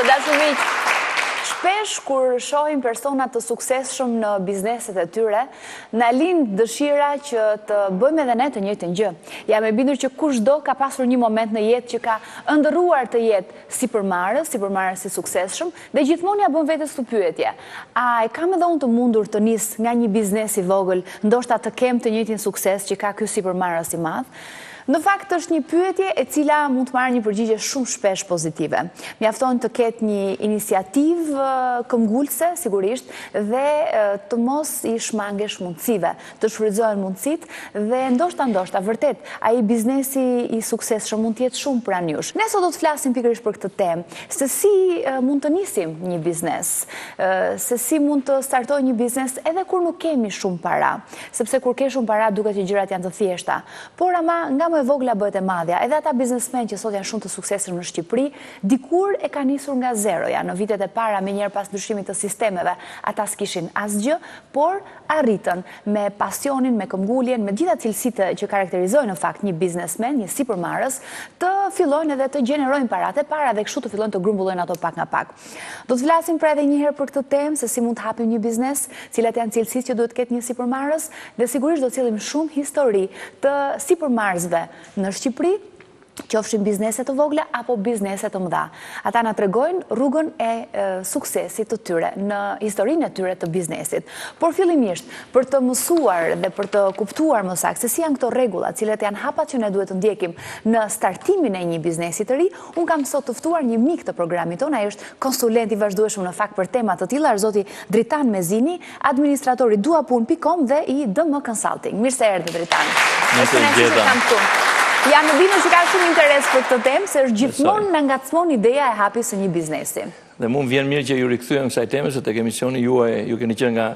të dashur miq, shpesh kur shohim persona të suksesshëm në bizneset e tyre, na lind dëshira që të bëjmë edhe ne të njëjtën gjë. Jam e bindur që kushdo ka pasur një moment në jetë që ka ëndërruar të jetë sipërmarrës i suksesshëm dhe gjithmonë ja bën vetes këtë pyetje. A e kam edhe unë të mundur të nis nga një biznes i vogël, ndoshta të kem të njëjtin sukses që ka ky sipërmarrës i madh? Në fakt është një pyetje e cila mund të marrë një përgjigje shumë shpesh pozitive. Mjafton të ketë një iniciativë këmbgulse, sigurisht, dhe të mos i shmangesh mundësive, të shfrytëzohen mundësitë dhe ndoshta vërtet ai biznesi i suksesshëm mund të jetë shumë pranë jush. Ne sot do të flasim pikërisht për këtë temë, se si mund të nisim një biznes, se si mund të startojë një biznes edhe kur nuk kemi shumë para, sepse kur ke shumë para duket që gjërat janë të thjeshta. Por ama nga më e vogla bëhet e madhja. Edhe ata biznesmen që sot janë shumë të suksesshëm në Shqipëri, dikur e kanë nisur nga zeroja. Në vitet e para, menjëherë pas ndryshimit të sistemeve, ata s'kishin asgjë, por arritën me pasionin, me këmbguljen, me gjitha cilësitë që karakterizojnë në fakt një biznesmen, një sipërmarrës, të fillojnë edhe të gjenerojnë paratë e para dhe kështu të fillojnë të grumbullojnë ato pak nga pak. Do të flasim pra edhe një herë për këtë temë, se si mund të hapim një biznes, cilat janë cilësitë që duhet ketë një sipërmarrës, dhe sigurisht do të sillim shumë histori të sipërmarrësve në Shqipëri, qofshin bizneset të vogla apo bizneset të mëdha. Ata na tregojnë rrugën e suksesit të tyre në historinë e tyre të biznesit. Por fillimisht, për të mësuar dhe për të kuptuar më saktë se si janë këto rregulla, cilat janë hapat që ne duhet të ndjekim në startimin e një biznesi të ri, un kam sot të ftuar një mik të programit tonë, ai është konsulent i vazhdueshëm në fakt për tema të tilla, zoti Dritan Mezini, administratori duapun.com dhe i DM Consulting. Mirë se erdhe Dritan. Jam në bindur që ka shumë interes për këtë temë, se është gjithmonë na ngacmon ideja e hapjes së një biznesi. Dhe mu më vjen mirë që ju rikthyem kësaj teme, se tek emisioni juaj, ju keni qenë nga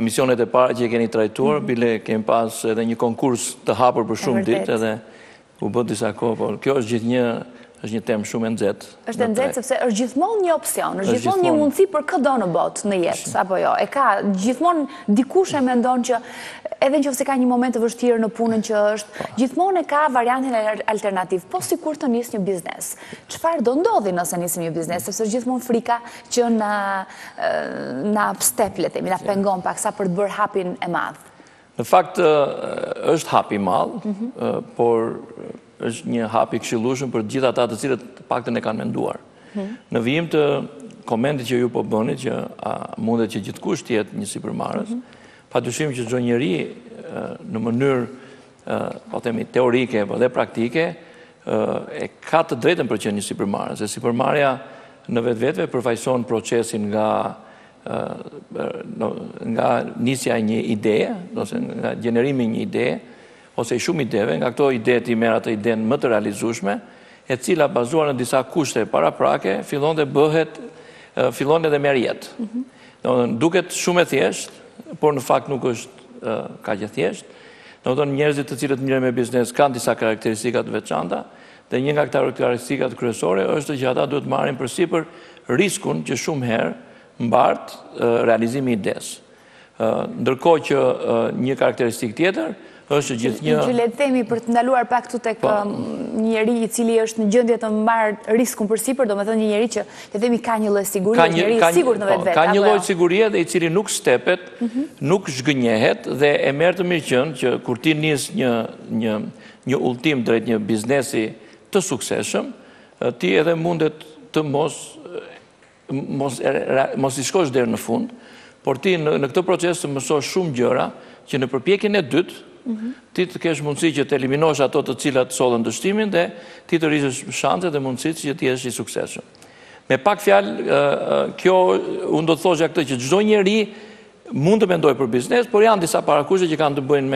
emisionet e para që keni trajtuar, bile kemi pas edhe një konkurs të hapur për shumë ditë, edhe u bë disa kohë, por kjo është një temë shumë e nxehtë. Është e nxehtë sepse është gjithmonë një opsion, është gjithmonë një mundësi për çdo në botë në jetë, apo jo. E ka gjithmonë dikush e mendon që edhe nëse ka një moment të vështirë në punën që është, gjithmonë e ka variantin alternativ, po sikur të nis një biznes. Çfarë do ndodhi nëse nisim një biznes, sepse është gjithmonë frika që na step, le të themi, na pengon paksa për të bërë hapin e madh. Në fakt është hap i madh, por është një hap i këshillueshëm për gjithë ata të cilët të paktën e kanë menduar. Në vijim të komentit që ju po bëni, që mundet që gjithkush të jetë një sipërmarrës, padyshim që çdo njeri në mënyrë po themi teorike apo dhe praktike e ka të drejtën për të qenë një sipërmarrës. Se sipërmarrja në vetvete përfaqëson procesin nga nisja e një ideje, ose nga gjenerimi i një ideje, ose i shumë ideve, nga këto ide ti merr atë idenë më të realizueshme, e cila bazuar në disa kushte paraprake fillon edhe merr jetë. Duket shumë e thjeshtë, por në fakt nuk është kaq e thjeshtë. Domethënë njerëzit të cilët mirën me biznes kanë disa karakteristika të veçanta, dhe një nga këto karakteristikat kryesore është që ata duhet marrin përsipër riskun që shumë herë mbart realizimi i idesë. Ndërkohë që një karakteristikë tjetër është gjithnjë... Që le të themi për të ndaluar pak këtu tek një njeri i cili është në gjendje të marrë riskun përsipër, domethënë një njeri që le të themi ka një lloj sigurie, një njeri i sigurt në vetvete. Ka një lloj sigurie dhe i cili nuk stepet, nuk zhgënjehet dhe e merr të mirëqen që kur ti nis një udhtim drejt një biznesi të suksesshëm, ti edhe mundet të mos i shkosh deri në fund, por ti në këtë proces të mësosh shumë gjëra që në përpjekjen e dytë ti të kesh mundësi që të eliminosh ato të cilat sollën dështimin dhe ti të rrisësh shanset dhe mundësitë që ti jesh i suksesshëm. Me pak fjalë, kjo unë do të thosha këtë që çdo njeri mund të mendojë për biznes, por janë disa parakushte që kanë të bëjnë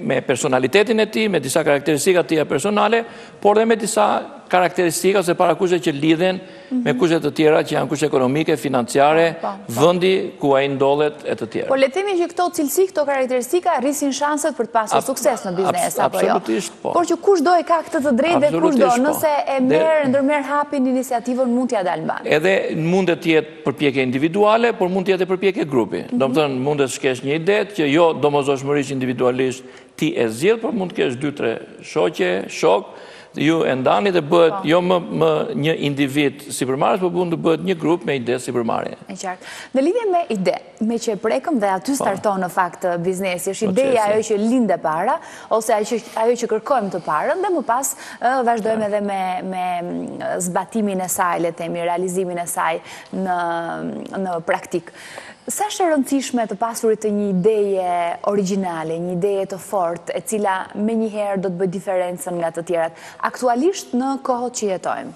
me personalitetin e tij, me disa karakteristika të tija personale, por dhe me disa karakteristika ose parakushte që lidhen me kushte të tjera që janë kushte ekonomike, financiare, vendi ku ai ndodhet e të tjera. Po le të themi që këto cilësi, këto karakteristika rrisin shanset për të pasur sukses në biznes apo jo. Absolutisht po. Por që kushdo e ka këtë të drejtë dhe kushdo, nëse e ndërmerr hapin iniciativën mund t'ja dalë mban. Edhe mundet të jetë përpjekje individuale, por mund të jetë përpjekje grupi. Domethënë mundet të shkesh një ide që jo domosdoshmërisht individualisht ti e zgjidh, por mund të kesh 2-3 shoqe, shok, ju e ndani dhe bëhet jo më një individ sipërmarrës, por mund të bëhet një grup me ide sipërmarrje. E qartë. Në lidhje me ide, me që e prekëm dhe aty starton në fakt biznesi, është ideja ajo që linde para, ose ajo që kërkojmë të parën, dhe më pas vazhdojmë edhe me zbatimin e saj, le themi, realizimin e saj në praktik. Sa është e rëndësishme të pasurit të një ideje origjinale, një ideje të fortë, e cila me njëherë do të bëjë diferencën nga të tjerat, aktualisht në kohët që jetojmë?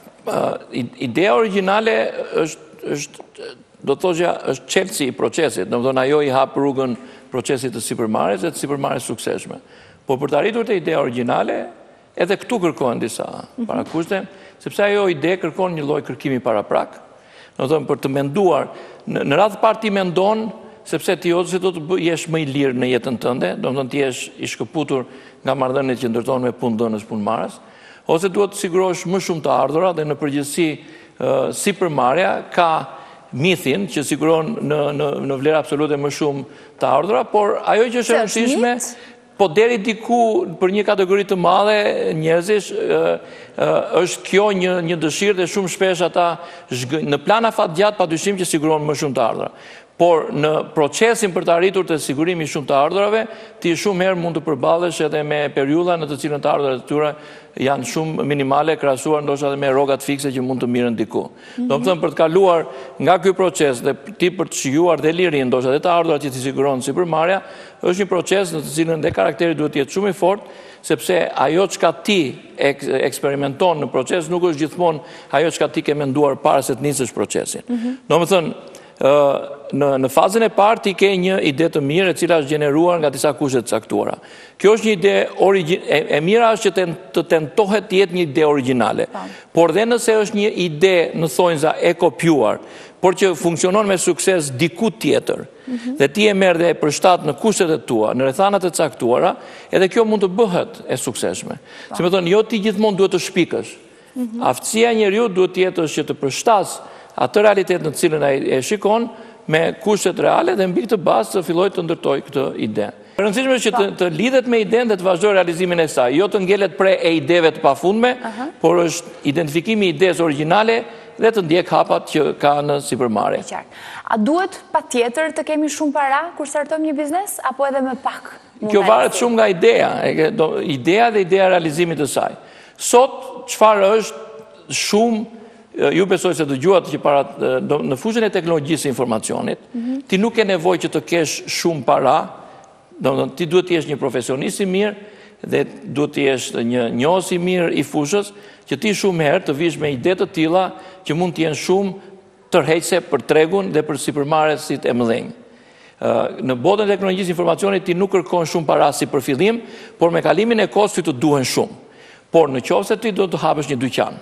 Ideja origjinale është, do të thoshja, është çelësi i procesit, domethënë ajo i hap rrugën procesit të sipërmarrjes dhe të sipërmarrjes suksesshme. Por për të arritur te ideja origjinale, edhe këtu kërkohen disa parakushte, sepse ajo ide kërkon një lloj kërkimi paraprak. Domethënë për të menduar, në radhë parë ti mendon sepse ti ose do të jesh më i lirë në jetën tënde, domethënë ti jesh i shkëputur nga marrëdhëniet që ndërtohen me punëdhënës punëmarrës, ose duhet të sigurosh më shumë të ardhura dhe në përgjithësi sipërmarrja ka mithin që siguron në vlerë absolute më shumë të ardhura, por ajo që është e rëndësishme, po deri diku për një kategori të madhe njerëzish është kjo një dëshirë dhe shumë shpesh ata në plan afatgjat padyshim që siguron më shumë të ardhura. Por në procesin për të arritur të sigurimi shumë të ardhurave, ti shumë herë mund të përballesh edhe me periudha në të cilën të ardhurat e tyre janë shumë minimale krahasuar ndoshta edhe me rrogat fikse që mund të mirën diku. Domethënë për të kaluar nga ky proces dhe ti për të shijuar dhe lirinë ndoshta edhe të ardhurat që ti siguron sipërmarrja, është një proces në të cilën dhe karakteri duhet të jetë shumë i fortë, sepse ajo çka ti eksperimenton në proces nuk është gjithmonë ajo çka ti ke menduar para se të nisësh procesin. Domethënë në fazën e parë ti ke një ide të mirë e cila është gjeneruar nga disa kushte të caktuara. Kjo është një ide e mira është që të tentohet të jetë një ide origjinale. Por dhe nëse është një ide në thonjza e kopjuar, por që funksionon me sukses diku tjetër, dhe ti e merr dhe e përshtat në kushtet e tua, në rrethanat e caktuara, edhe kjo mund të bëhet e suksesshme. Si më thonë, jo ti gjithmonë duhet të shpikësh. Aftësia e njeriu duhet të jetë që të përshtas atë realitet në cilën e shikon me kushtet reale dhe mbi këtë bazë të filloj të ndërtoj këtë ide. E rëndësishme është që të lidhet me idenë dhe të vazhdoj realizimin e saj, jo të ngelet pre e ideve të pafundme, por është identifikimi i idesë origjinale dhe të ndjek hapat që ka në sipërmarrje. A duhet patjetër të kemi shumë para kur startojmë një biznes, apo edhe me pak? Kjo varet shumë nga ideja, ideja dhe ideja realizimit të saj. Sot, çfarë është shumë, ju besoj se dëgjuat që në fushën e teknologjisë e informacionit, ti nuk ke nevojë që të kesh shumë para, ti duhet të jesh një profesionist i mirë dhe duhet të jesh një njohës i mirë i fushës, që ti shumë herë të vish me ide të tilla që mund të jenë shumë tërheqëse për tregun dhe për sipërmarrësit e mëdhenj. Në botën e teknologjisë informacionit ti nuk kërkon shumë para si për fillim, por me kalimin e kohës ty të duhen shumë. Por në qoftë se ti do të hapësh një dyqan,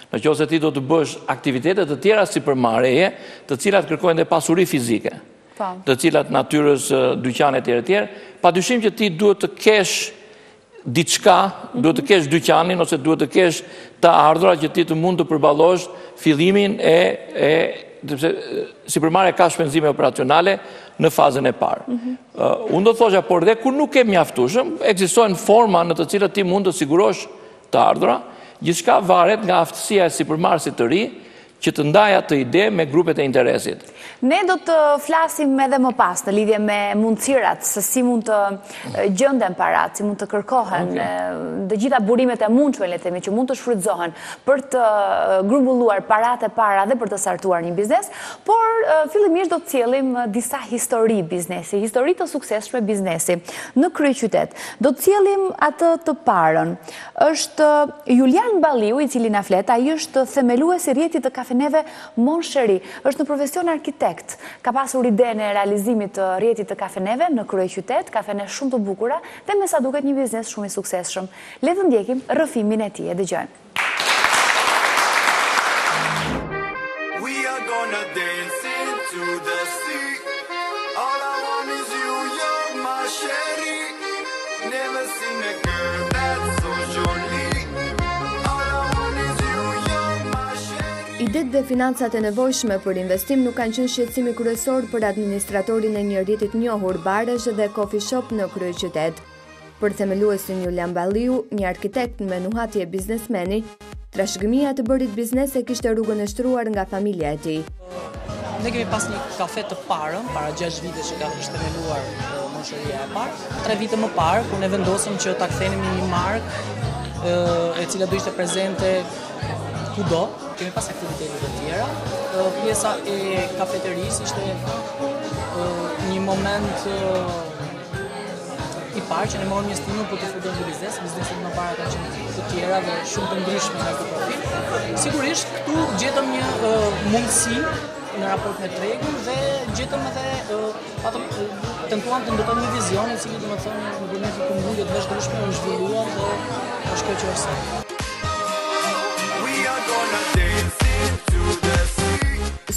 në qoftë se ti do të bësh aktivitetet të tjera sipërmarrjeje, të cilat kërkojnë dhe pasuri fizike, të cilat natyrës dyqane e tjerë, padyshim që ti duhet të kesh diçka, duhet të kesh dyqanin ose duhet të kesh të ardhurat që ti të mund të përballosh fillimin sepse sipërmarrja ka shpenzime operacionale në fazën e parë. Unë do të thosha, por dhe kur nuk ke mjaftueshëm, ekzistojnë forma në të cilat ti mund të sigurosh të ardhura. Gjithçka varet nga aftësia e sipërmarrësit të ri që të ndaj atë ide me grupet e interesit. Ne do të flasim edhe më pas në lidhje me mundësirat, se si mund të gjenden parat, si mund të kërkohen, dhe gjitha burimet e mundshme, le të themi, që mund të shfrytëzohen për të grumbulluar parat e para dhe për të startuar një biznes, por fillimisht do të sjellim disa histori biznesi, histori të suksesshme biznesi në kryeqytet. Do të sjellim atë të parën. Është Julian Balliu, i cili na flet, ai është themeluesi i rrjetit të kafeneve Monsheri, është në profesion arkitekt, ka pasur idenë e realizimit të rrjetit të kafeneve në kryeqytet, kafene shumë të bukura dhe me sa duket një biznes shumë i suksesshëm. Le të ndjekim rrëfimin e tij, e dëgjojmë. Idet dhe financat e nevojshme për investim nuk kanë qenë shqetësimi kryesor për administratorin e një rrjeti të njohur, baresh dhe coffee shop në kryeqytet. Për themeluesin Julian Balliu, një arkitekt me nuhatje biznesmeni, trashëgimia të bërit biznes e kishte rrugën e shtruar nga familja e tij. Ne kemi pas një kafe të parën, para 6 vite që ka themeluar moshëria e parë. 3 vite më parë, kur ne vendosëm që ta kthenim në një markë e cila do ishte prezente kudo. Kemi pas aktivitete të tjera. Pjesa e kafeterisë ishte një moment i parë që ne morëm një stimul për të futur në biznes. Bizneset më para kanë qenë të tjera dhe shumë të ndryshme nga ky profil. Sigurisht këtu gjetëm një mundësi në raport me tregun dhe gjetëm edhe tentuam të ndërtojmë një vizion i cili domethënë në përmjet të këmbgulje të vazhdueshme u zhvilluar dhe është kjo që është.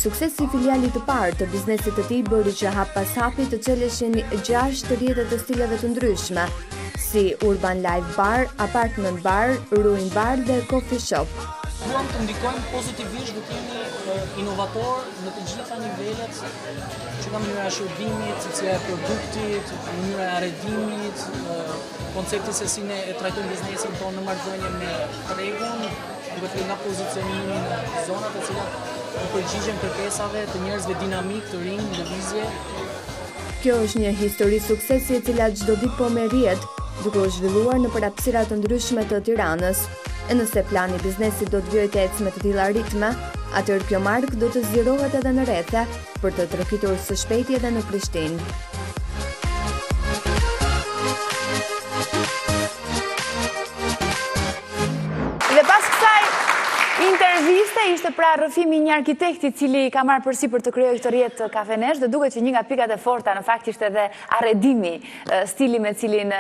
Suksesi i filialit të parë të biznesit të tij bëri që hap pas hapi të çeleshin 6 rrjete të stileve të ndryshme, si Urban Life Bar, Apartment Bar, Ruin Bar dhe Coffee Shop. Duam të ndikojmë pozitivisht dhe të jemi inovator në të gjitha nivelet, që nga mënyra e shërbimit, cilësia e produktit, mënyra e arredimit, koncepti se si ne e trajtojmë biznesin tonë në marrëdhënie me tregun, duke filluar nga pozicionimi në zonat e cilat i përgjigjen kërkesave të njerëzve dinamik, të rinj, lëvizje. Kjo është një histori suksesi e cila çdo ditë po merrihet, duke u zhvilluar në hapësira të ndryshme të Tiranës. E nëse plani i biznesit do të vijë të ecë me të tilla ritme, atëherë kjo markë do të zgjerohet edhe në rrethe për të tërhitur së shpejti edhe në Prishtinë. Dhe pas kësaj interviste ishte pra rrëfimi një arkitekti cili ka marrë përsipër të krijojë këtë rrjet kafenesh dhe duket që një nga pikat e forta në fakt ishte edhe arredimi, stili me cilin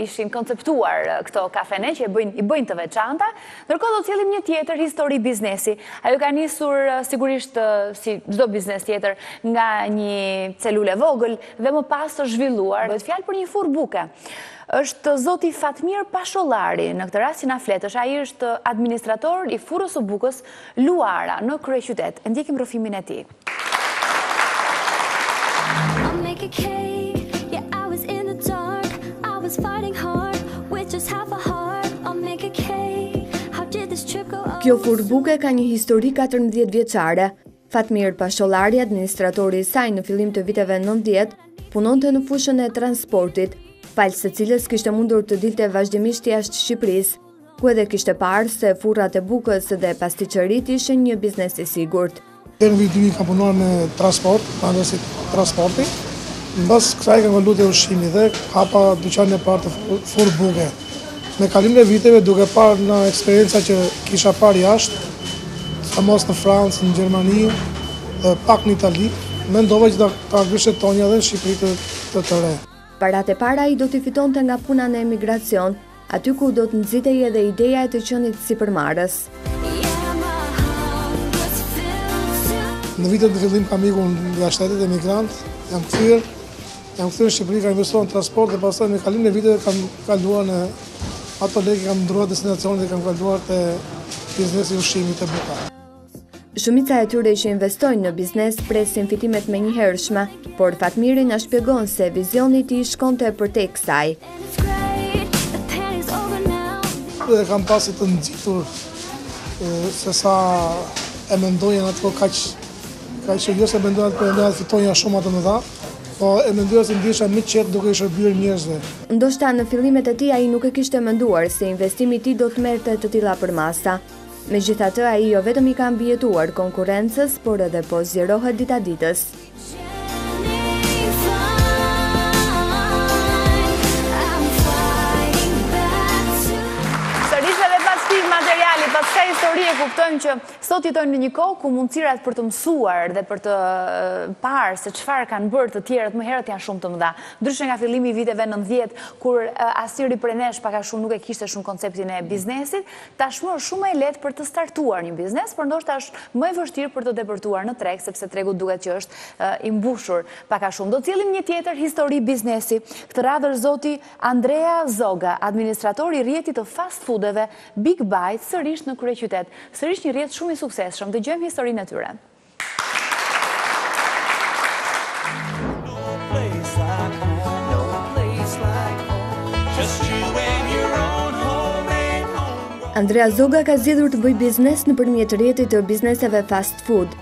ishin konceptuar këto kafene që i bëjnë të veçanta. Ndërkohë do të sjellim një tjetër histori biznesi. Ajo ka nisur sigurisht si çdo biznes tjetër nga një celule vogël dhe më pas të zhvilluar. Bëhet fjalë për një furrë buke. Është zoti Fatmir Pashollari, në këtë rast si na fletësh, ai është administrator i furrës së bukës Luara në kryeqytet. E ndjekim rrëfimin e tij. Kjo furrë buke ka një histori 14 vjeçare. Fatmir Pashollari, administratori i saj në fillim të viteve 90, punonte në fushën e transportit, falë se cilës kishte mundur të dilte vazhdimisht jashtë Shqipërisë, ku edhe kishte parë se furrat e bukës dhe pastiqërit ishin një biznes i sigurt. Në vitin kam punuar në transport, në transporti. Mbas kësaj kam vëllut e ushqimi dhe hapa dyqanin e parë të furrë buke. Me kalimin e viteve, duke parë në eksperienca që kisha parë jashtë, mos në Francë, në Gjermani, pak në Itali, mendova që ta grishet tonja dhe në Shqipëri të re. Parat e para i do t'i fitonte nga puna në emigracion, aty ku do të nxitej edhe ideja e të qenit sipërmarrës. Në vitet në fillim kam ikur nga shtetet emigrant, jam kthyer në Shqipëri, kam investuar në transport dhe pastaj me kalimin e viteve kam kaluar në ato lekë, kam ndruar destinacionin dhe kam kaluar te biznesi i ushqimit të buka. Shumica e tyre që investojnë në biznes presin fitimet me njëhershme, por Fatmiri na shpjegon se vizioni i tij shkonte përtek kësaj. Dhe kam pasi të nxitur se sa e mendojnë ato kaq jo se mendojnë të fitonja shumë atë më dha, po e mendoja se ndjesha më qetë duke i shërbyer njerëzve. Ndoshta në fillimet e tij ai nuk e kishte menduar se investimi i tij do të merrte të tilla përmasa. Megjithatë, ai jo vetëm i ka mbijetuar konkurrencës, por edhe po zgjerohet dita ditës. Sërish edhe pas këtij materiali, pas kësaj historie kuptojmë që sot jetojmë në një kohë ku mundësirat për të mësuar dhe për të parë se çfarë kanë bërë të tjerët më herët janë shumë të mëdha. Ndryshe nga fillimi i viteve 90, kur asnjëri prej nesh pak a shumë nuk e kishte shumë konceptin e biznesit, tashmë është shumë e lehtë për të startuar një biznes, por ndoshta është më e vështirë për të depërtuar në treg, sepse tregu duket që është i mbushur pak a shumë. Do të sjellim një tjetër histori biznesi. Këtë radhë zoti Andrea Zoga, administrator i rrjetit të fast foodeve Big Bite, sërish në kryeqytet. Sërish një rrjet shumë i suksesshëm. Dëgjojmë historinë e tyre. No place like home, no place like home. Just you. Andrea Zoga ka zgjedhur të bëjë biznes nëpërmjet rrjetit të bizneseve fast food.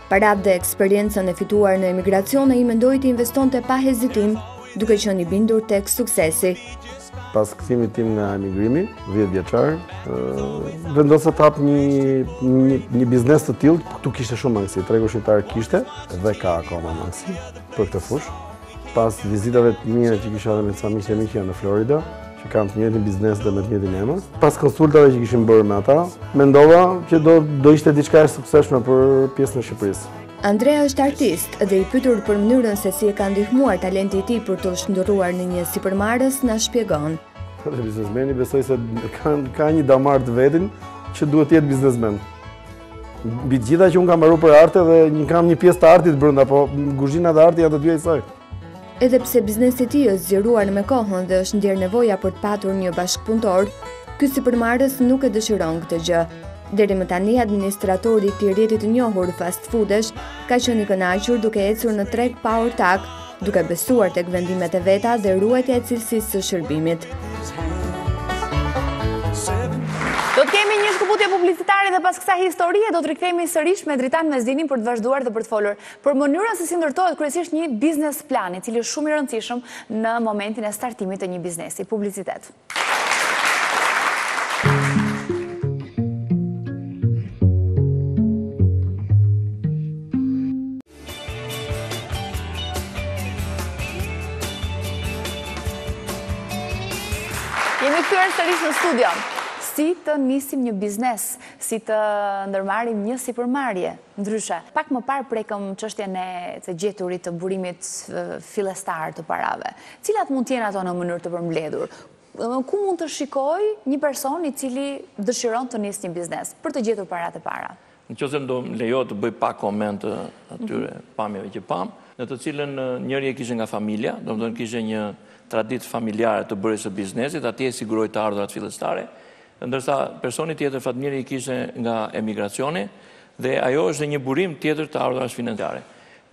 Paratë dhe eksperiencën e fituar në emigracion ai mendoi të investonte pa hezitim, duke qenë i bindur tek suksesi. Pas kthimit tim nga emigrimi, 10 vjeçar, vendosa të hap një biznes të tillë. Këtu kishte shumë mangësi, tregu shqiptar kishte dhe ka akoma mangësi për këtë fushë. Pas vizitave të mira që kisha edhe me ca miqtë e mi që janë në Florida, që kanë të njëjtin biznes dhe me të njëjtin emër. Pas konsultave që kishim bërë me ata, mendova që do ishte diçka e suksesshme për pjesën e Shqipërisë. Andrea është artist dhe i pyetur për mënyrën se si e ka ndihmuar talenti i tij për të shndërruar në një sipërmarrës, na shpjegon. Biznesmeni besoj se ka një damar të vetin që duhet të jetë biznesmen. Mbi gjitha që unë kam mbaruar për arte dhe kam një pjesë të artit brenda, po kuzhina dhe arti janë të dyja i saj. Edhe pse biznesi i tij është zgjeruar me kohën dhe është ndjer nevoja për të patur një bashkëpunëtor, ky sipërmarrës nuk e dëshiron këtë gjë. Deri më tani administratori i këtij rrjeti të njohur fast foodesh ka qenë i kënaqur duke ecur në treg pa ortak, duke besuar tek vendimet e veta dhe ruajtja e cilësisë së shërbimit. Do të kemi një shkëputje publicitare dhe pas kësaj historie do të rikthehemi sërish me Dritan Mezdinin për të vazhduar dhe për të folur për mënyrën se si ndërtohet kryesisht një biznes plan, i cili është shumë i rëndësishëm në momentin e startimit të një biznesi. Publicitet. Jemi kthyer sërish në studio. Si të nisim një biznes, si të ndërmarrim një sipërmarrje, ndryshe. Pak më parë prekëm çështjen e të gjeturit të burimit fillestar të parave. Cilat mund të jenë ato në mënyrë të përmbledhur? Ku mund të shikoj një person i cili dëshiron të nisë një biznes për të gjetur paratë e para? Nëse do më lejo të bëj pak koment atyre pamjeve që pam, në të cilën njëri e kishte nga familja, domethënë kishte një traditë familjare të bërjes së biznesit, atje siguroi të ardhurat fillestare. Ndërsa personi tjetër fatmiri i kishte nga emigracioni dhe ajo është një burim tjetër të ardhurave financiare.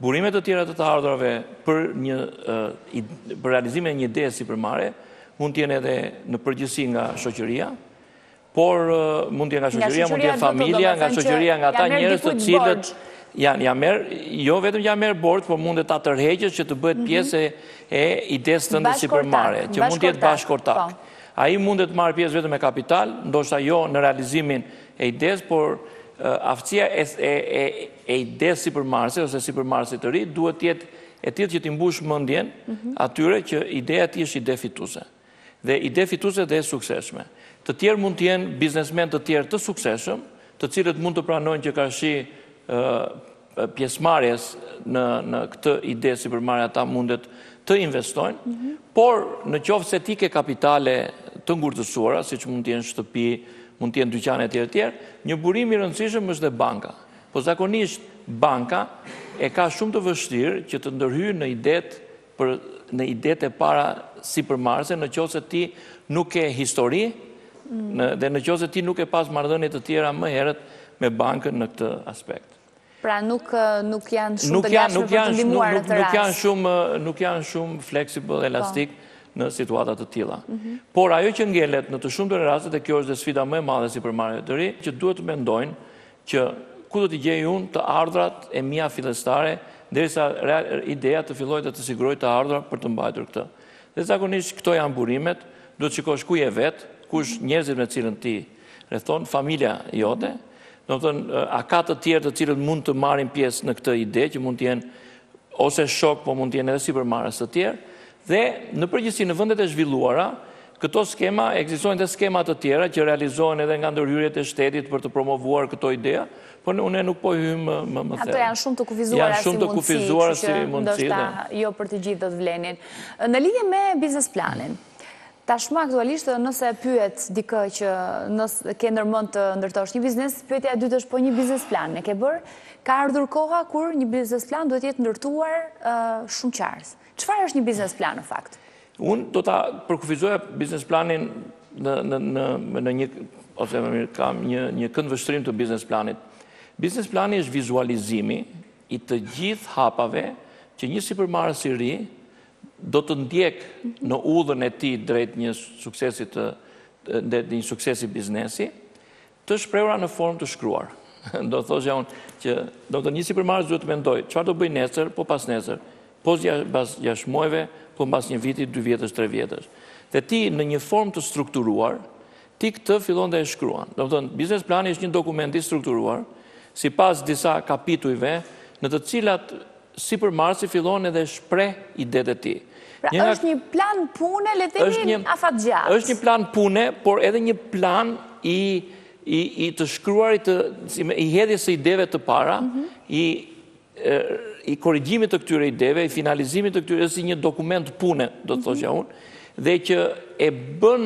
Burimet të tjera të ardhurave për realizimin e një ide sipërmarrje mund të jenë edhe në përgjithësi nga shoqëria, por mund të jenë nga shoqëria, mund të jenë familja, nga shoqëria, nga ata njerëz të cilët ja merr, jo vetëm ja merr borx, por mund ta tërheqësh që të bëhet pjesë e idesë tënde sipërmarrje, që mund të jetë bashkëortak. Ai mundet të marrë pjesë vetëm me kapital, ndoshta jo në realizimin e idesë, por aftësia e idesë sipërmarrëse ose sipërmarrësit të ri duhet të jetë e tillë që t'i mbush mendjen atyre që ideja e tij është ide fituese. Dhe ide fituese dhe e suksesshme. Të tjerë mund të jenë biznesmen të tjerë të suksesshëm, të cilët mund të pranojnë që karshi pjesëmarrjes në këtë ide sipërmarrje ata mundet të investojnë, por në qoftë se ti ke kapitale të ngurtësuara, siç mund të jenë shtëpi, mund të jenë dyqane e tjerë, një burim i rëndësishëm është dhe banka. Po zakonisht banka e ka shumë të vështirë që të ndërhyjë në idetë e para sipërmarrëse, në qoftë se ti nuk ke histori dhe në qoftë se ti nuk e pas marrëdhënie të tjera më herët me bankën në këtë aspekt. Pra nuk janë shumë të lashme për të ndihmuar në këtë rast. Nuk janë shumë flexible, elastik në situata të tilla. Por ajo që ngelet në të shumtë raste, dhe kjo është dhe sfida më e madhe sipërmarrjeve të ri, që duhet të mendojnë që ku do t'i gjej unë të ardhurat e mia fillestare, derisa ideja të fillojë të siguroj të ardhurat për të mbajtur këtë. Dhe zakonisht këto janë burimet, duhet të shikosh ku je vet, kush njerëzit me të cilën ti rrethon, familja jote. Domethënë, a ka të tjerë të cilët mund të marrin pjesë në këtë ide, që mund të jenë ose shok, po mund të jenë edhe sipërmarrës të tjerë, dhe në përgjithësi në vendet e zhvilluara, këto skema ekzistojnë dhe skema të tjera që realizohen edhe nga ndërhyrjet e shtetit për të promovuar këto ideja, por unë nuk po hyj më thellë. Ato janë shumë të kufizuara si mundësi, ndoshta jo për të gjithë do të vlenin. Në lidhje me biznes planin, tashmë aktualisht nëse pyet dikë që nëse ke ndërmend të ndërtosh një biznes, pyetja e dytë është po një biznes plan e ke bër? Ka ardhur koha kur një biznes plan duhet të jetë ndërtuar shumë qartë. Çfarë është një biznes plan në fakt? Unë do ta përkufizoja biznes planin në një, ose më mirë, kam një këndvështrim të biznes planit. Biznes plani është vizualizimi i të gjithë hapave që një sipërmarrës i ri do të ndjek në udhën e tij drejt një suksesi të dhe një suksesi biznesi, të shprehura në formë të shkruar. Do thosha unë që një supermarket duhet të mendoj çfarë do bëj nesër, po pas nesër, pas 6 muajve, po pas një viti, 2 vjetësh, 3 vjetësh. Dhe ti në një formë të strukturuar, ti këtë fillon dhe e shkruan. Do të thonë, biznes plani është një dokument i strukturuar, sipas disa kapitujve, në të cilat supermarketi fillon edhe shpreh idetë e tij. Pra është një plan pune, le të themi afatgjatë. Është një plan pune, por edhe një plan i të shkruarit, i hedhjes së ideve të para, i korrigjimit të këtyre ideve, i finalizimit të këtyre, si një dokument pune, do të thosha unë, dhe që e bën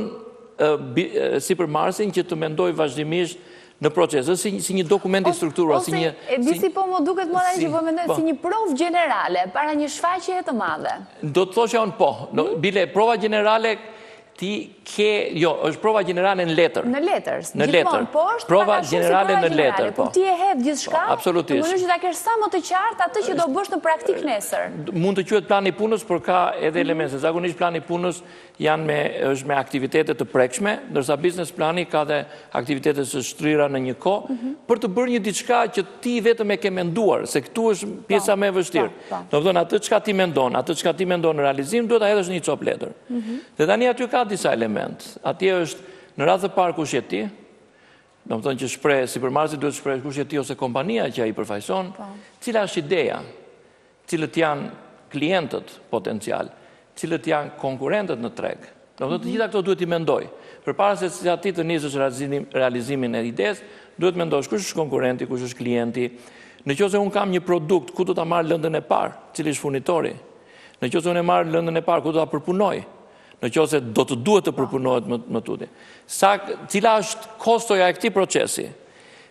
supermarketin që të mendoj vazhdimisht në proces, si një dokument i strukturuar, si një... E disi po më duket më tani që po mendoj si një provë generale para një shfaqjeje të madhe. Do të thosha unë po, bile prova generale ti ke, është prova generale në letër. Në letër. Në letër. Prova generale në letër, po. Ti e hedh gjithçka. Absolutisht. Në mënyrë që ta kesh sa më të qartë atë që do bësh në praktik nesër. Mund të quhet plani punës, por ka edhe elemente. Zakonisht plani punës është me aktivitete të prekshme, ndërsa business plani ka dhe aktivitete të shtrira në një kohë, për të bërë një diçka që ti vetëm e ke menduar, se këtu është pjesa më e vështirë. Do të thonë atë çka ti mendon, në realizim duhet ta hedhësh në një copë letër. Dhe tani aty ka disa element. Atje është në radhë të parë kush je ti, do të thonë që shpreh supermarketi duhet të shpreh kush je ti ose kompania që ai përfaqëson, cila është ideja, cilët janë klientët potencial, cilët janë konkurrentët në treg. Do të thonë të gjitha këto duhet i mendoj. Përpara se ti të nisësh realizimin e idesë, duhet mendosh kush është konkurrenti, kush është klienti. Nëse unë kam një produkt, ku do ta marr lëndën e parë, cili është furnitori? Nëse unë e marr lëndën e parë, ku do ta përpunoj? Nëse do të duhet të përpunohet më tutje. Cila është kostoja e këtij procesi?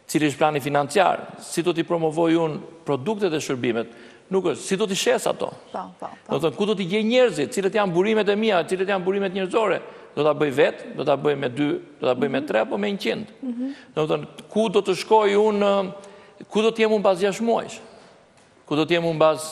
Cili është plani financiar? Si do t'i promovoj unë produktet e shërbimet? Nuk është, si do t'i shes ato? Do të thonë, ku do t'i gjej njerëzit? Cilët janë burimet e mia? Cilët janë burimet njerëzore? Do ta bëj vetë? Do ta bëj me 2? Do ta bëj me 3 apo me 100? Do të thonë, ku do të shkoj unë? Ku do t'jem unë pas 6 muajsh? Ku do t'jem unë pas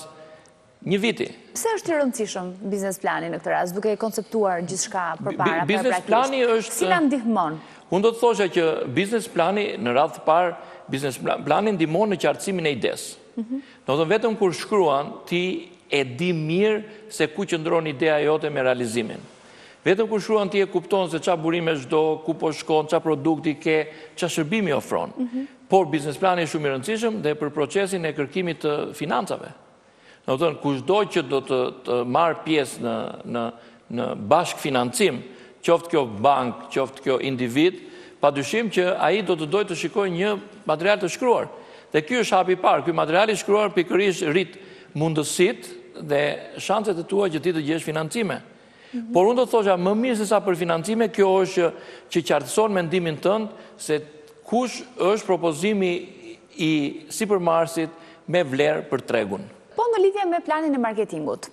1 viti? Pse është i rëndësishëm biznes plani në këtë rast, duke konceptuar gjithçka përpara? Biznes plani është... Si na ndihmon? Unë do të thosha që biznes plani në radhë të parë, biznes plani ndihmon në qartësimin e idesë. Do të thonë vetëm kur shkruan, ti e di mirë se ku qëndron ideja jote me realizimin. Vetëm kur shkruan ti e kupton se çfarë burime çdo, ku po shkon, çfarë produkti ke, çfarë shërbimi ofron. Por biznes plani është shumë i rëndësishëm dhe për procesin e kërkimit të financave. Do të thonë, kushdo që do të marrë pjesë në bashkëfinancim, qoftë kjo bank, qoftë kjo individ, padyshim që ai do të dojë të shikojë një material të shkruar. Dhe ky është hapi i parë, ky material i shkruar pikërisht rrit mundësitë dhe shanset e tua që ti të gjesh financime. Por unë do të thosha më mirë se sa për financime, kjo është që qartëson mendimin tënd se kush është propozimi i supermarketit me vlerë për tregun. Po në lidhje me planin e marketingut,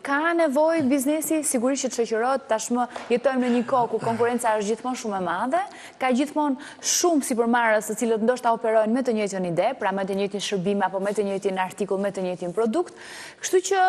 ka nevojë biznesi, sigurisht që të shoqërohet, tashmë jetojmë në një kohë ku konkurenca është gjithmonë shumë e madhe, ka gjithmonë shumë supermarkete të cilët ndoshta operojnë me të njëjtën ide, pra me të njëjtin shërbim apo me të njëjtin artikull, me të njëjtin produkt, kështu që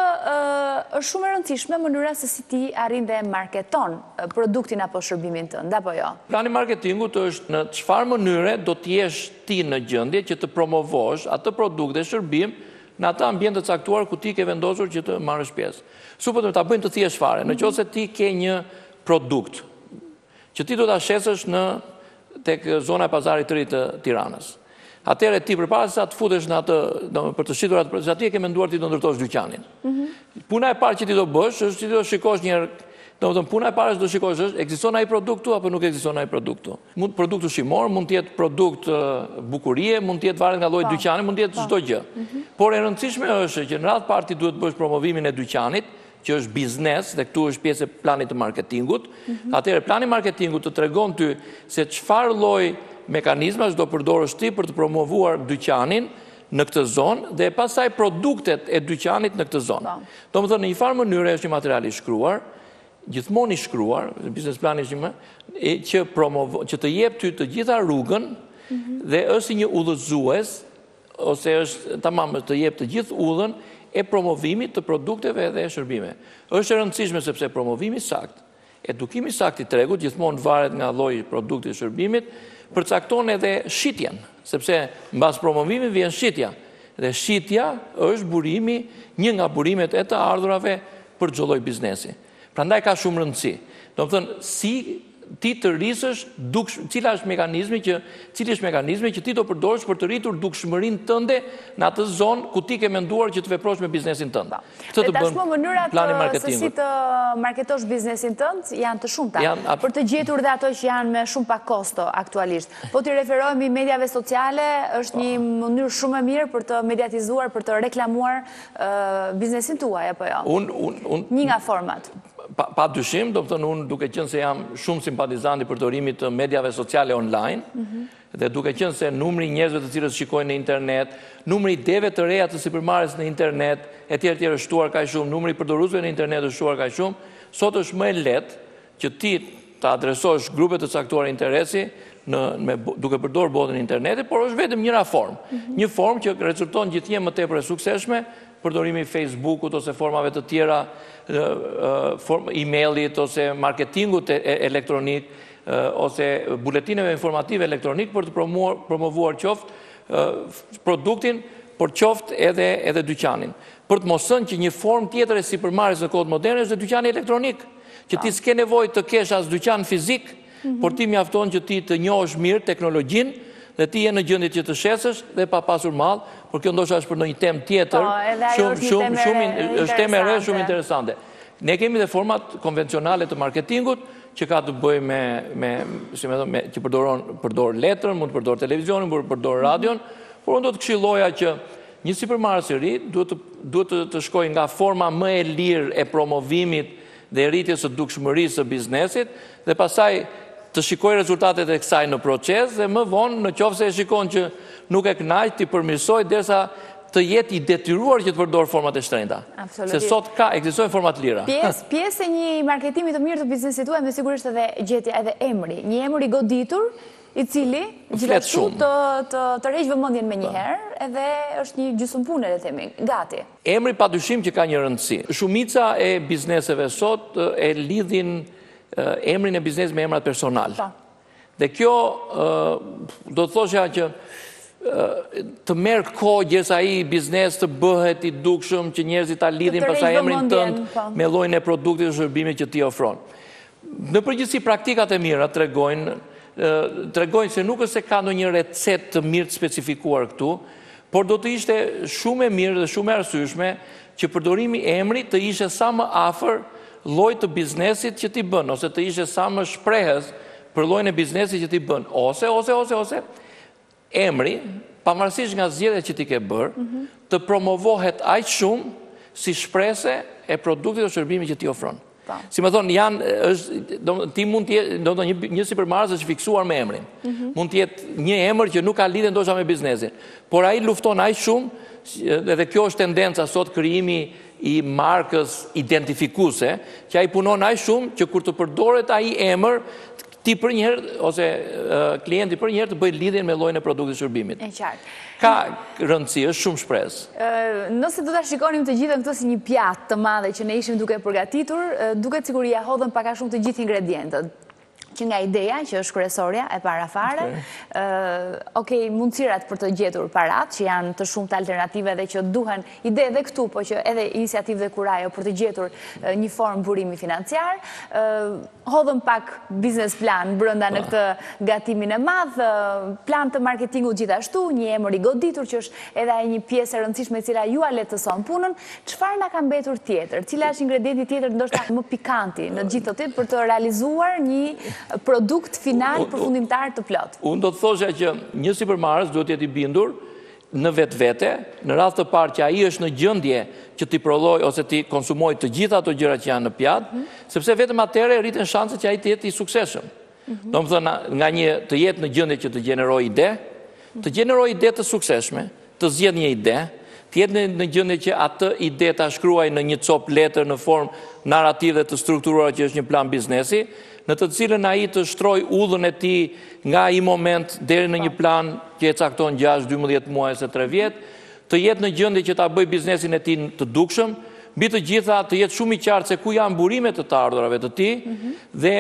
është shumë e rëndësishme mënyra se si ti arrin dhe marketon produktin apo shërbimin tënd, apo jo? Plani marketingut është në çfarë mënyre do të jesh ti në gjendje që të promovosh atë produkt dhe shërbim në ata ambiente të caktuar ku ti ke vendosur që të marrësh pjesë. Supozojmë ta bëjmë të thjeshtë fare, nëse ti ke një produkt që ti do ta shesësh tek zona e pazarit të ri të Tiranës. Atëherë ti përpara se të futesh në atë, për të shitur atë, aty e ke menduar ti do ndërtosh dyqanin. Puna e parë që ti do bësh është ti do shikosh një puna e parë që do shikosh është ekziston ai produkt këtu apo nuk ekziston ai produkt këtu. Mund produkt ushqimor, mund të jetë produkt bukurie, mund të jetë varet nga lloji i dyqanit, mund të jetë çdo gjë. Por e rëndësishme është që në radhë parë ti duhet të bësh promovimin e dyqanit, që është biznes dhe këtu është pjesë e planit të marketingut. Atëherë plani i marketingut të tregon ty se çfarë lloj mekanizmash do përdorësh ti për të promovuar dyqanin në këtë zonë dhe pastaj produktet e dyqanit në këtë zonë. Domethënë në një farë mënyrë është një material i shkruar, gjithmonë i shkruar, biznes plani që të jep ty të gjitha rrugën dhe është një udhëzues ose është tamam të jep të gjithë udhën e promovimit të produkteve dhe shërbime. Është e rëndësishme sepse promovimi sakt Edukimi saktë i tregut gjithmonë varet nga lloji i produktit, shërbimit, përcakton edhe shitjen, sepse mbas promovimit vjen shitja. Dhe shitja është burimi, një nga burimet e të ardhurave për çdo lloj biznesi. Prandaj ka shumë rëndësi. Domethënë, si ti të rrisësh cili është mekanizmi që ti do përdorësh për të rritur dukshmërinë tënde në atë zonë ku ti ke menduar që të veprosh me biznesin tënd. Dhe tashmë mënyrat se si të marketosh biznesin tënd janë të shumta, për të gjetur dhe ato që janë me shumë pak kosto aktualisht. Po t'i referohemi mediave sociale, është një mënyrë shumë e mirë për të mediatizuar, për të reklamuar biznesin tuaj, apo jo? Një nga format. Pa dyshim, do të thënë unë duke qenë se jam shumë simpatizant i përdorimit të mediave sociale online, dhe duke qenë se numri i njerëzve të cilët shikojnë në internet, numri i ideve të reja të sipërmarrjes në internet, etj është shtuar kaq shumë, numri i përdoruesve në internet është shtuar kaq shumë, sot është më e lehtë që ti të adresosh grupe të caktuara interesi duke përdorur botën e internetit, por është vetëm njëra formë. Një formë që rezulton gjithnjë më tepër e suksesshme, përdorimi i Facebookut ose formave të tjera, e-mailit ose marketingut elektronik ose buletineve informative elektronik për të promovuar qoftë produktin, por qoftë edhe dyqanin. Për të mos thënë që një formë tjetër e sipërmarrjes në kohët moderne është dyqani elektronik, që ti s'ke nevojë të kesh as dyqan fizik, por ti mjafton që ti të njohësh mirë teknologjinë dhe ti je në gjendje që të shesësh dhe pa pasur mall, por kjo ndoshta është për ndonjë temë tjetër, është temë e re shumë interesante. Ne kemi dhe format konvencionale të marketingut që ka të bëjë që përdor letrën, mund të përdor televizionin, mund të përdor radion, por unë do të këshilloja që një sipërmarrës i ri duhet të shkojë nga forma më e lirë e promovimit dhe rritjes së dukshmërisë së biznesit dhe pastaj të shikoj rezultatet e kësaj në proces dhe më vonë në qoftë se e shikon që nuk e kënaq ti përmirësoj derisa të jetë i detyruar që të përdor format e shtrenjta. Se sot ekzistojnë format lira. Pjesë e një marketimi të mirë të biznesit tuaj me sigurisht edhe gjetja edhe emri. Një emër i goditur i cili gjithashtu të rreq vëmendjen menjëherë edhe është një gjysmëpunë le të themi, gati. Emri padyshim që ka një rëndësi. Shumica e bizneseve sot e lidhin emrin e biznesit me emrat personal. Dhe kjo do të thosha që të merë kohë gjesa ai biznes të bëhet i dukshëm që njerëzit ta lidhin pastaj emrin tënd me llojin e produktit dhe shërbimit që ti ofron. Në përgjithësi praktikat e mira tregojnë se nuk është se ka ndonjë recetë të mirë të specifikuar këtu, por do të ishte shumë e mirë dhe shumë e arsyeshme që përdorimi i emrit të ishte sa më afër llojit të biznesit që ti bën, ose të ishte sa më shprehës për llojin e biznesit që ti bën, ose emri, pavarësisht nga zgjedhjet që ti ke bërë, të promovohet aq shumë si shprehje e produktit ose shërbimit që ti ofron. Si më thonë, ti mund të jetë një sipërmarrës është fiksuar me emrin. Mund të jetë një emër që nuk ka lidhje ndoshta me biznesin, por ai lufton aq shumë dhe kjo është tendenca sot krijimi i markës identifikuese, që ai punon aq shumë që kur të përdoret ai emër ti për njëherë, ose klienti për njëherë të bëjë lidhjen me llojin e produktit shërbimit. E qartë. Ka rëndësi, është shumë shpresë. Nëse do ta shikonim të gjithën këto si një pjatë të madhe që ne ishim duke përgatitur, duket sikur ja hodhën pak a shumë të gjithë ingredientët. Që nga ideja, që është kryesorja e parafare, mundësirat për të gjetur parat, që janë të shumë të alternative dhe që duhen ide dhe këtu, po që edhe iniciativë dhe kurajo për të gjetur një formë burimi financiar, hodhëm pak biznes plan brenda në këtë gatimin e madh, plan të marketingut gjithashtu, një emër i goditur që është edhe një pjesë e rëndësishme e cila ju a lehtëson punën. Çfarë na ka mbetur tjetër? Cila është ingredienti tjetër ndoshta më pikanti në gjithë këtë për të realizuar një produkt final përfundimtar të plot? Unë do të thosha që një sipërmarrës duhet të jetë i bindur në vetvete, në radhë të parë që ai është në gjendje që ti prodhoj ose ti konsumoj të gjitha ato gjëra që janë në pjatë, sepse vetëm atëherë rriten shanset që ai të jetë i suksesshëm. Domethënë, nga një të jetë në gjendje që të gjenerojë ide të suksesshme, të zgjedh një ide, të jetë në gjendje që atë ide ta shkruaj në një copë letër në formë narrative të strukturuar që është një plan biznesi, në të cilën ai të shtroj udhën e tij nga ai moment deri në një plan që e cakton 6, 12 muaj ose 3 vjet, të jetë në gjendje që ta bëj biznesin e tij të dukshëm, mbi të gjitha të jetë shumë i qartë se ku janë burimet të ardhurave të tij dhe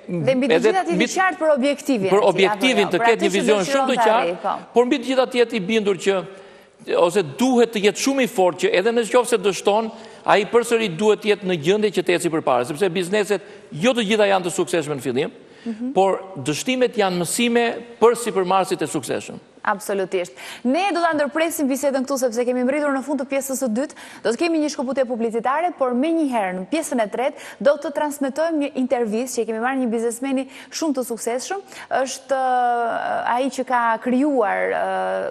mbi të gjitha të jetë i qartë për objektivin. Për objektivin të ketë një vizion shumë të qartë, por mbi të gjitha të jetë i bindur që ose duhet të jetë shumë i fortë që edhe nëse dështon, ai përsëri duhet të jetë në gjendje që të ecë përpara, sepse bizneset jo të gjitha janë të suksesshme në fillim, por dështimet janë mësime për sipërmarrësit e suksesshëm. Absolutisht. Ne do ta ndërpresim bisedën këtu sepse kemi mbërritur në fund të pjesës së dytë. Do të kemi një shkëputje publicitare, por menjëherë në pjesën e tretë do të transmetojmë një intervistë që kemi marrë një biznesmeni shumë të suksesshëm. Është ai që ka krijuar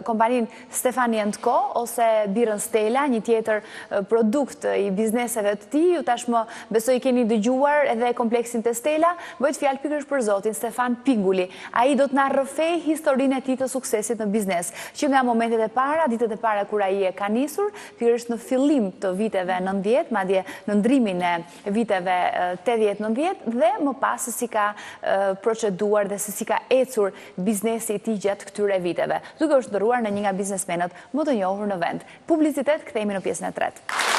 kompaninë Stefani & Co ose birrën Stella, një tjetër produkt i bizneseve të tij. Ju tashmë besoj keni dëgjuar edhe kompleksin të Stella. Bëhet fjalë pikërisht për zotin Stefan Pinguli. Ai do të na rrëfej historinë e tij të suksesit në biznes, që nga momentet e para, ditët e para kur ai e ka nisur, pikërisht në fillim të viteve 90, madje në ndrimin e viteve 80-90 dhe më pas se si ka proceduar dhe se si ka ecur biznesi i tij gjatë këtyre viteve, duke u shndërruar në një nga biznesmenët më të njohur në vend. Publicitet, kthehemi në pjesën e tretë.